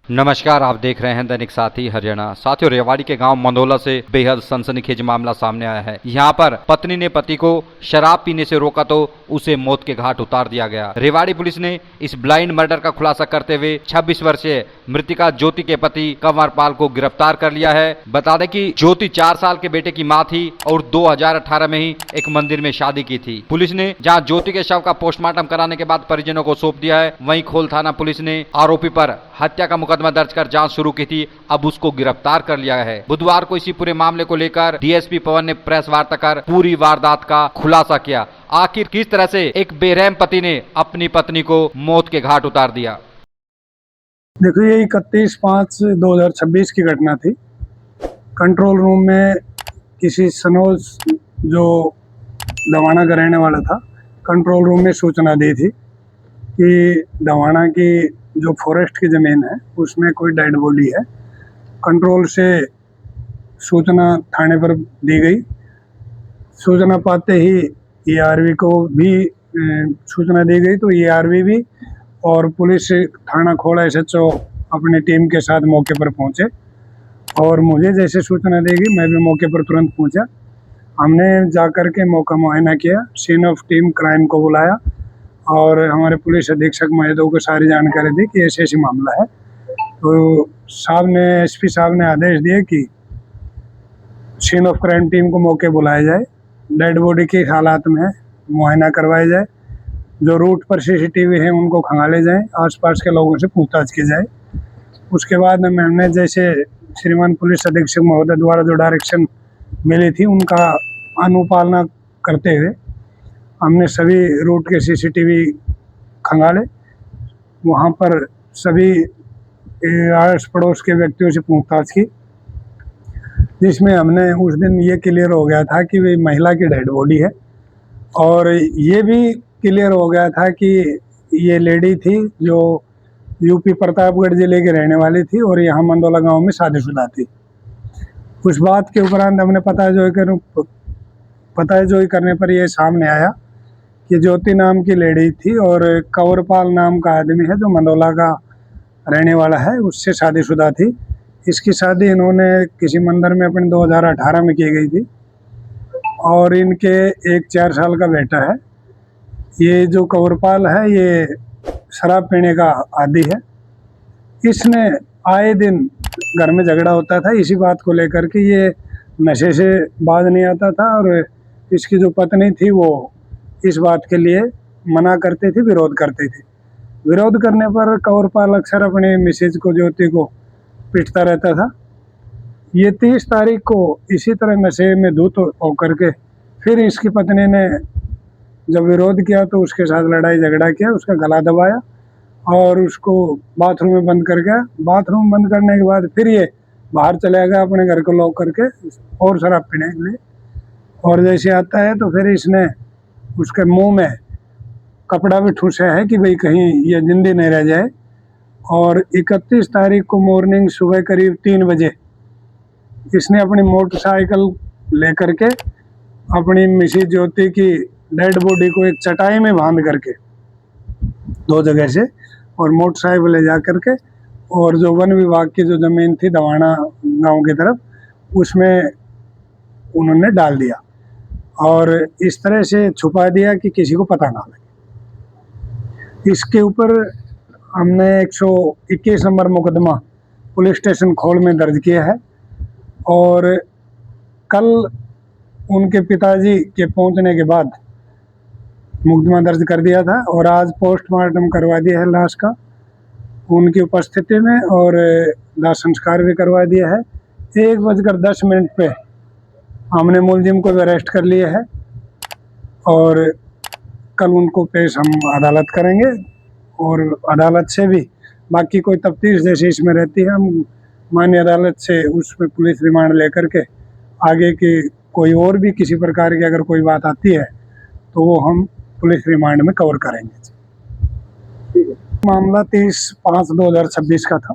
नमस्कार, आप देख रहे हैं दैनिक साथी हरियाणा। साथियों, रेवाड़ी के गांव मंदोला से बेहद सनसनीखेज मामला सामने आया है। यहां पर पत्नी ने पति को शराब पीने से रोका तो उसे मौत के घाट उतार दिया गया। रेवाड़ी पुलिस ने इस ब्लाइंड मर्डर का खुलासा करते हुए 26 वर्षीय मृतिका ज्योति के पति कंवरपाल को गिरफ्तार कर लिया है। बता दें कि ज्योति 4 साल के बेटे की मां थी और 2018 में ही एक मंदिर में शादी की थी। पुलिस ने जहाँ ज्योति के शव का पोस्टमार्टम कराने के बाद परिजनों को सौंप दिया है, वहीं खोल थाना पुलिस ने आरोपी पर हत्या का मुकदमा दर्ज कर जांच शुरू की थी। अब उसको गिरफ्तार कर लिया है। बुधवार को इसी पूरे मामले को लेकर डीएसपी पवन ने प्रेस वार्ता कर पूरी वारदात का खुलासा किया। आखिर किस तरह से एक बेरहम पति ने अपनी पत्नी को मौत के घाट उतार दिया। देखो, ये 31/5/2026 की घटना थी। कंट्रोल रूम में किसी सनोज जो दवाना का रहने वाला था, कंट्रोल रूम में सूचना दी थी कि दवाना की जो फॉरेस्ट की ज़मीन है उसमें कोई डेड बॉडी है। कंट्रोल से सूचना थाने पर दी गई। सूचना पाते ही ईआरवी को भी सूचना दी गई, तो ईआरवी भी और पुलिस थाना खोड़ा एसएचओ अपनी टीम के साथ मौके पर पहुंचे और मुझे जैसे सूचना देगी मैं भी मौके पर तुरंत पहुंचा। हमने जाकर के मौका मुआयना किया, सीन ऑफ टीम क्राइम को बुलाया और हमारे पुलिस अधीक्षक महोदय को सारी जानकारी दी कि ऐसे ऐसे मामला है। तो साहब ने, एसपी साहब ने आदेश दिए कि सीन ऑफ क्राइम टीम को मौके बुलाया जाए, डेड बॉडी की हालात में मुआयना करवाया जाए, जो रूट पर सीसीटीवी है उनको खंगाले जाएं, आसपास के लोगों से पूछताछ की जाए। उसके बाद में हमने जैसे श्रीमान पुलिस अधीक्षक महोदय द्वारा जो डायरेक्शन मिली थी उनका अनुपालना करते हुए हमने सभी रूट के सीसीटीवी खंगाले। वहाँ पर सभी आस पड़ोस के व्यक्तियों से पूछताछ की, जिसमें हमने उस दिन ये क्लियर हो गया था कि वे महिला की डेड बॉडी है और ये भी क्लियर हो गया था कि ये लेडी थी जो यूपी प्रतापगढ़ जिले की रहने वाली थी और यहाँ मंदोला गांव में शादीशुदा थी। उस बात के उपरांत हमने पताजोई करने पर यह सामने आया कि ज्योति नाम की लेडी थी और कंवरपाल नाम का आदमी है जो मंदोला का रहने वाला है, उससे शादीशुदा थी। इसकी शादी इन्होंने किसी मंदिर में अपने 2018 में की गई थी और इनके एक 4 साल का बेटा है। ये जो कंवरपाल है ये शराब पीने का आदी है। इसने आए दिन घर में झगड़ा होता था इसी बात को लेकर के। ये नशे से बाज नहीं आता था और इसकी जो पत्नी थी वो इस बात के लिए मना करती थी, विरोध करती थी। विरोध करने पर कंवरपाल अक्सर अपने मिसेज को, ज्योति को पीटता रहता था। ये 30 तारीख को इसी तरह नशे में धुत होकर के फिर इसकी पत्नी ने जब विरोध किया तो उसके साथ लड़ाई झगड़ा किया, उसका गला दबाया और उसको बाथरूम में बंद कर गया। बाथरूम बंद करने के बाद फिर ये बाहर चला गया अपने घर को लॉक करके और शराब पीने के लिए। और जैसे आता है तो फिर इसने उसके मुंह में कपड़ा भी ठूसा है कि भाई कहीं ये जिंदी नहीं रह जाए। और 31 तारीख को मॉर्निंग सुबह करीब 3 बजे इसने अपनी मोटरसाइकिल लेकर के अपनी मिसेज ज्योति की डेड बॉडी को एक चटाई में बांध करके 2 जगह से और मोटरसाइकिल ले जा करके और जो वन विभाग की जो ज़मीन थी दवाना गांव की तरफ उसमें उन्होंने डाल दिया और इस तरह से छुपा दिया कि किसी को पता ना लगे। इसके ऊपर हमने 121 नंबर मुकदमा पुलिस स्टेशन खोल में दर्ज किया है और कल उनके पिताजी के पहुंचने के बाद मुकदमा दर्ज कर दिया था और आज पोस्टमार्टम करवा दिया है लाश का उनकी उपस्थिति में और दाह संस्कार भी करवा दिया है। 1:10 पे हमने मुलजिम को भी अरेस्ट कर लिया है और कल उनको पेश हम अदालत करेंगे और अदालत से भी बाकी कोई तफ्तीश जैसे इसमें रहती है हम माननीय अदालत से उसमें पुलिस रिमांड लेकर के आगे की कोई और भी किसी प्रकार की अगर कोई बात आती है तो वो हम पुलिस रिमांड में कवर करेंगे। मामला 30/5/2026 का था।